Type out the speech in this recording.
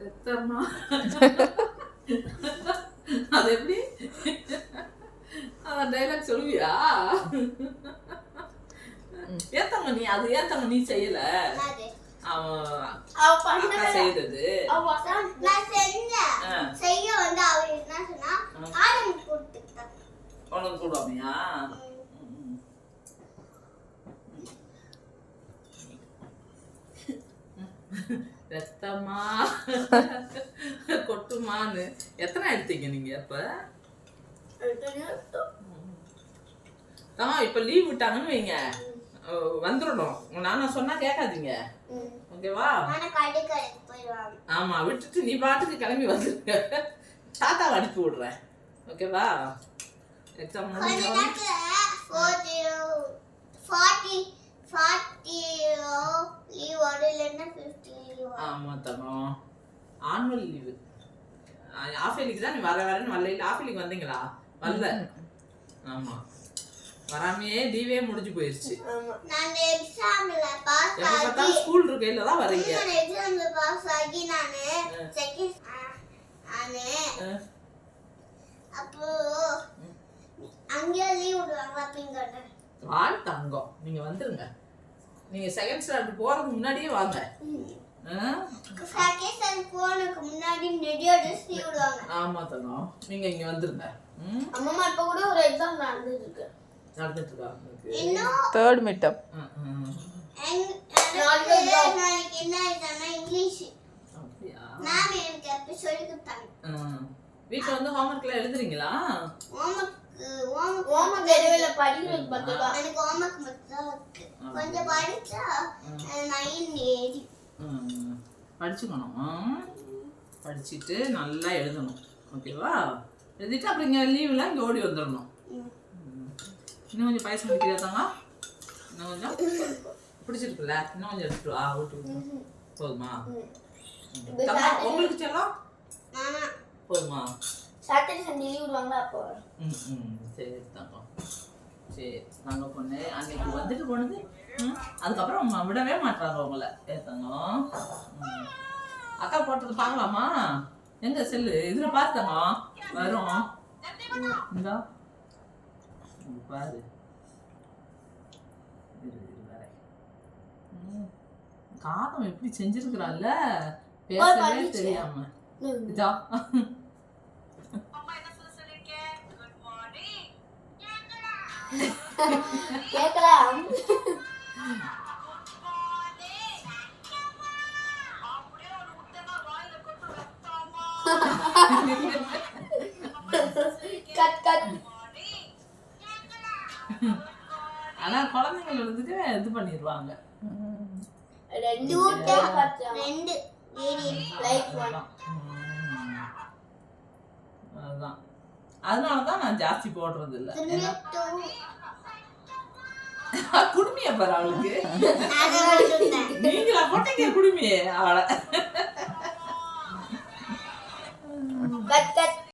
ரத்தம்மா அது எப்படி டைலாக் சொல்லுவியா? ஏத்தம்மா நீ அது ஏத்தம்மா நீ செய்யல, அக்கா செய்தது. உனக்கு கூடாமையா? ரத்தமா கொட்டுமான்னு எத்தனை எடுத்தீங்க நீங்க? இப்ப லீவ் விட்டாங்கன்னு வைங்க, வந்துடணும். நானா சொன்னா கேட்காதீங்க, ஓகேவா? ஆமா, விட்டுட்டு நீ பாட்டுக்கு கிளம்பி வந்துருங்க. தாத்தாவை அனுப்பி விடுறேன், ஓகேவா? எக்ஸாம் ஆமா தங்கம், ஆனுவல் லீவு. ஆஃபேலிக்கு தான் நீ வரேன்னு வரல. ஆஃபேலிக்கு வந்தீங்களா? வரல. ஆமா, வராமையே லீவே முடிஞ்சு போயிருச்சு. நான் எக்ஸாம்ல பாஸ் ஆகி ஸ்கூல் இருக்கையில தான் வரீங்க. நான் எக்ஸாம்ல பாஸ் ஆகி நானே செகண்ட் அப்போ அங்கே லீவ் விடுவாங்க அப்படிங்கறத. வாள் தங்கம், நீங்க வந்துருங்க. நீங்க செகண்ட் ஸ்டாண்டர்ட் போறதுக்கு முன்னாடியே வாங்க. செகண்ட் ஸ்டாண்டர்ட் போறதுக்கு முன்னாடி நெடியோட லீவ் விடுவாங்க. ஆமா தங்கம், நீங்க இங்க வந்துருங்க. அம்மா இப்ப கூட ஒரு எக்ஸாம் நடந்துட்டு இருக்கு. Third mid term. நாளைக்கு என்ன எக்ஸாம்னா இங்கிலீஷ். அப்படியே மேம் எனக்கு அப்ப சொல்லி கொடுத்தாங்க. வீட்ல வந்து ஹோம்வொர்க்லாம் எழுதுறீங்களா? ஹோம்வொர்க் தெரியல, படிக்கிறது பத்தல. எனக்கு ஹோம்வொர்க் மட்டும் இருக்கு. கொஞ்சம் படிச்சா 9 ஏறி. படிச்சுக்கணும். படிச்சிட்டு நல்லா எழுதணும், ஓகேவா? எழுதிட்டு அப்புறம் இங்க லீவ்ல இங்க ஓடி வந்துடணும். இன்னும் கொஞ்சம் பாயசம் குடிக்கிறதாங்க? இன்னும் கொஞ்சம் பிடிச்சிருக்குல்ல? இன்னும் கொஞ்சம் எடுத்துட்டு வா. வீட்டுக்கு போதுமா? உங்களுக்கு செல்லம் போதுமா? சாட்டர்டே சண்டே லீவ் விடுவாங்க அப்போ. சரி தங்கம், சரி தங்க பொண்ணு. அன்னைக்கு வந்துட்டு போனது, அதுக்கப்புறம் விடவே மாட்டாங்க உங்களை. தங்கம், அக்கா போட்டது பார்க்கலாமா? எங்க செல்லு இதுல பார்த்தங்க வரும். இந்தா பாரு, காதம் எப்படி செஞ்சிருக்கிறான்ல, பேசவே தெரியாம. இதா கேக்கலாம். Cut cut. ஆனா குழந்தைங்களுக்கு இது பண்ணிடுவாங்க. ரெண்டு லைக் பண்ணலாம். அதுதான், அதனாலதான் நான் ஜாஸ்தி போடுறது இல்ல. குடுமிய பாரு அவளுக்கு. நீங்களா போட்டீங்க குடுமியே அவளை. Cut cut.